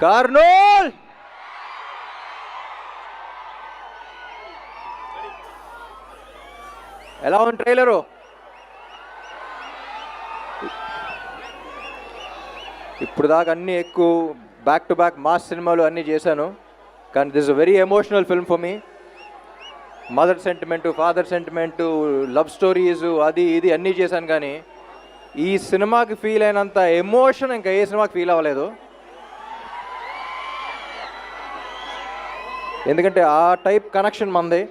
కర్నూల్ ఎలా ఉంది ట్రైలరు? ఇప్పుడు దాకా అన్నీ ఎక్కువ బ్యాక్ టు బ్యాక్ మాస్ సినిమాలు అన్నీ చేశాను, కానీ this is very emotional film for me. Mother sentiment, father sentiment, love stories, అది ఇది అన్నీ చేశాను, కానీ ఈ సినిమాకి ఫీల్ అయినంత ఎమోషన్ ఇంకా ఏ సినిమాకి ఫీల్ అవ్వలేదు. ఎందుకంటే ఆ టైప్ కనెక్షన్ మంది.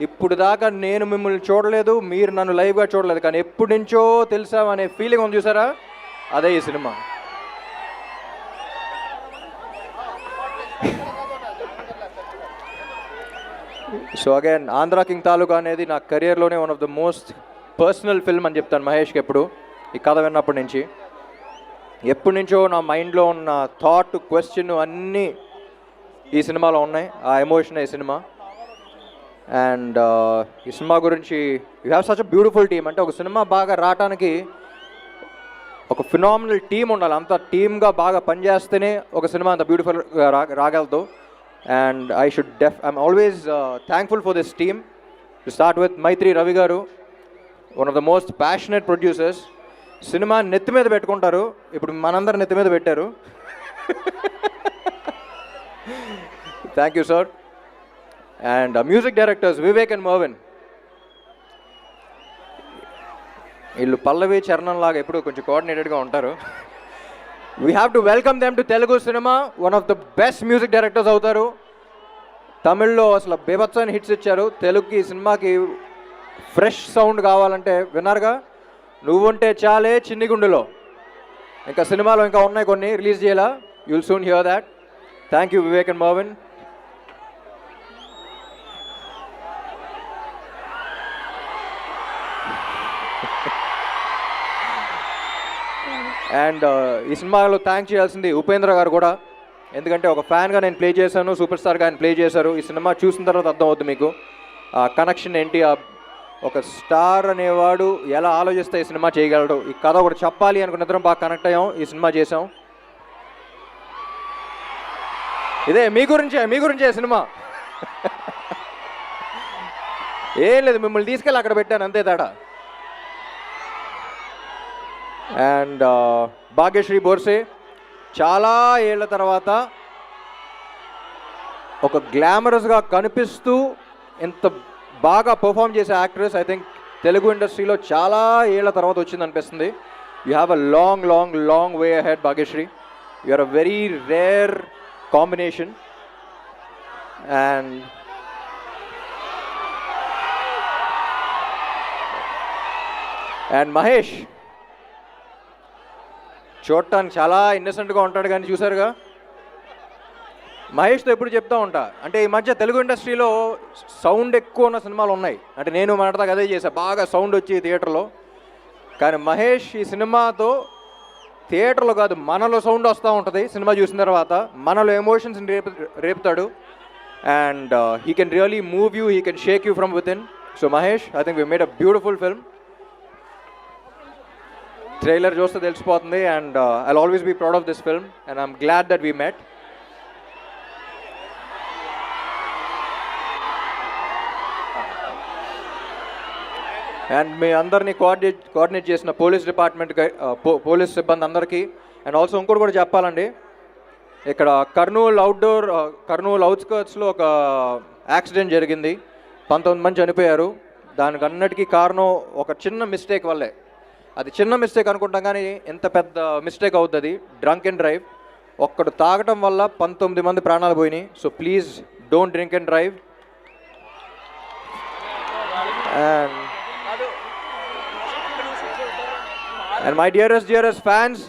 ఇప్పుడు దాకా నేను మిమ్మల్ని చూడలేదు, మీరు నన్ను లైవ్గా చూడలేదు, కానీ ఎప్పటి నుంచో తెలుసామనే ఫీలింగ్ ఉంది చూసారా, అదే ఈ cinema. So again Andhra King Taluka అనేది నా కెరియర్లోనే one of the most personal film అని చెప్తాను మహేష్కి ఎప్పుడు. ఈ కథ విన్నప్పటి నుంచి ఎప్పటి నుంచో నా మైండ్లో ఉన్న థాట్, క్వశ్చన్ అన్నీ ఈ సినిమాలో ఉన్నాయి. ఆ ఎమోషన్ ఈ సినిమా. అండ్ ఈ సినిమా గురించి you have such a beautiful team. అంటే ఒక సినిమా బాగా రావడానికి ఒక ఫినామినల్ టీమ్ ఉండాలి. అంత టీమ్గా బాగా పనిచేస్తేనే ఒక సినిమా అంత బ్యూటిఫుల్గా రాగలదు. And I'm always thankful for this team. To start with Maitri Ravi garu, one of the most passionate producers. Cinema నెత్తి మీద పెట్టుకుంటారు, ఇప్పుడు మనందరం నెత్తి మీద పెట్టారు. Thank you sir. And music directors Vivek and Marvin. వీళ్ళు పల్లవి చరణం లాగా ఎప్పుడు కొంచెం కోఆర్డినేటెడ్గా ఉంటారు. We have to welcome them to Telugu cinema. One of the best music directors అవుతారు. తమిళ్లో అసలు బీభత్సమైన హిట్స్ ఇచ్చారు. తెలుగుకి సినిమాకి ఫ్రెష్ సౌండ్ కావాలంటే విన్నారుగా, నువ్వుంటే చాలే, చిన్ని గుండెలో. ఇంకా సినిమాలో ఇంకా ఉన్నాయి కొన్ని, రిలీజ్ చేయాలా. You'll soon here that. Thank you Vivek and Marvin. And ఈ సినిమాలో థ్యాంక్ చేయాల్సింది ఉపేంద్ర గారు కూడా. ఎందుకంటే ఒక ఫ్యాన్గా నేను ప్లే చేశాను, సూపర్ స్టార్గా ఆయన ప్లే చేశారు. ఈ సినిమా చూసిన తర్వాత అర్థమవుతుంది మీకు ఆ కనెక్షన్ ఏంటి. ఒక స్టార్ అనేవాడు ఎలా ఆలోచిస్తే ఈ సినిమా చేయగలడు. ఈ కథ ఒకటి చెప్పాలి అనుకున్న ఇద్దరం బాగా కనెక్ట్ అయ్యాం, ఈ సినిమా చేసాం. ఇదే మీ గురించే సినిమా. ఏం లేదు, మిమ్మల్ని తీసుకెళ్ళి అక్కడ పెట్టాను, అంతే తేడా. అండ్ భాగ్యశ్రీ బోర్సే చాలా ఏళ్ల తర్వాత ఒక గ్లామరస్గా కనిపిస్తూ ఎంత బాగా పర్ఫామ్ చేసే యాక్ట్రెస్ ఐ థింక్ తెలుగు ఇండస్ట్రీలో చాలా ఏళ్ల తర్వాత వచ్చింది అనిపిస్తుంది. You have a long long long way ahead Bhagyashree. You are a very rare combination. And Mahesh చూడటానికి చాలా ఇన్నసెంట్గా ఉంటాడు, కానీ చూసారుగా, మహేష్తో ఎప్పుడు చెప్తూ ఉంటా, అంటే ఈ మధ్య తెలుగు ఇండస్ట్రీలో సౌండ్ ఎక్కువ ఉన్న సినిమాలు ఉన్నాయి. అంటే నేను మాట్లాడదాకా అదే చేశాను, బాగా సౌండ్ వచ్చి థియేటర్లో. కానీ మహేష్ ఈ సినిమాతో థియేటర్లో కాదు, మనలో సౌండ్ వస్తూ ఉంటుంది. సినిమా చూసిన తర్వాత మనలో ఎమోషన్స్ని రేపుతాడు. And he can really move you, he can shake you from within. So Mahesh, I think we made a beautiful film. Trailer చూస్తే తెలిసిపోతుంది. And I'll always be proud of this film and I'm glad that we met. And మీ అందరినీ coordinate చేసిన police డిపార్ట్మెంట్కి, police సిబ్బంది అందరికీ. And also ఇంకోటి కూడా చెప్పాలండి, ఇక్కడ కర్నూలు అవుట్స్కర్ట్స్లో ఒక యాక్సిడెంట్ జరిగింది. 19 మంది చనిపోయారు. దానికి అన్నిటికీ కారణం ఒక చిన్న మిస్టేక్ వల్లే. అది చిన్న మిస్టేక్ అనుకుంటాం, కానీ ఎంత పెద్ద మిస్టేక్ అవుతుంది. Drunk and drive. ఒక్కడు తాగటం వల్ల 19 మంది ప్రాణాలు పోయినాయి. So please don't drink and drive. And my dearest fans,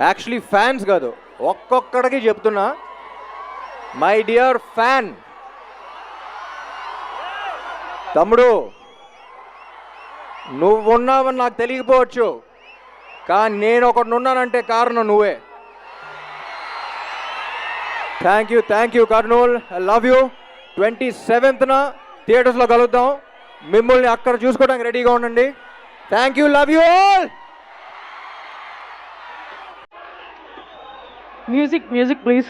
actually fans కాదు, ఒక్కొక్కడికి చెప్తున్నా, మై డియర్ ఫ్యాన్, తమ్ముడు నువ్వున్నావని నాకు తెలియకపోవచ్చు, కానీ నేను ఒకటి ఉన్నానంటే కారణం నువ్వే. Thank you Kurnool, I love you. 27న థియేటర్స్లో కలుద్దాం. మిమ్మల్ని అక్కడ చూసుకోవడానికి రెడీగా ఉండండి. Thank you, love you all. Music please.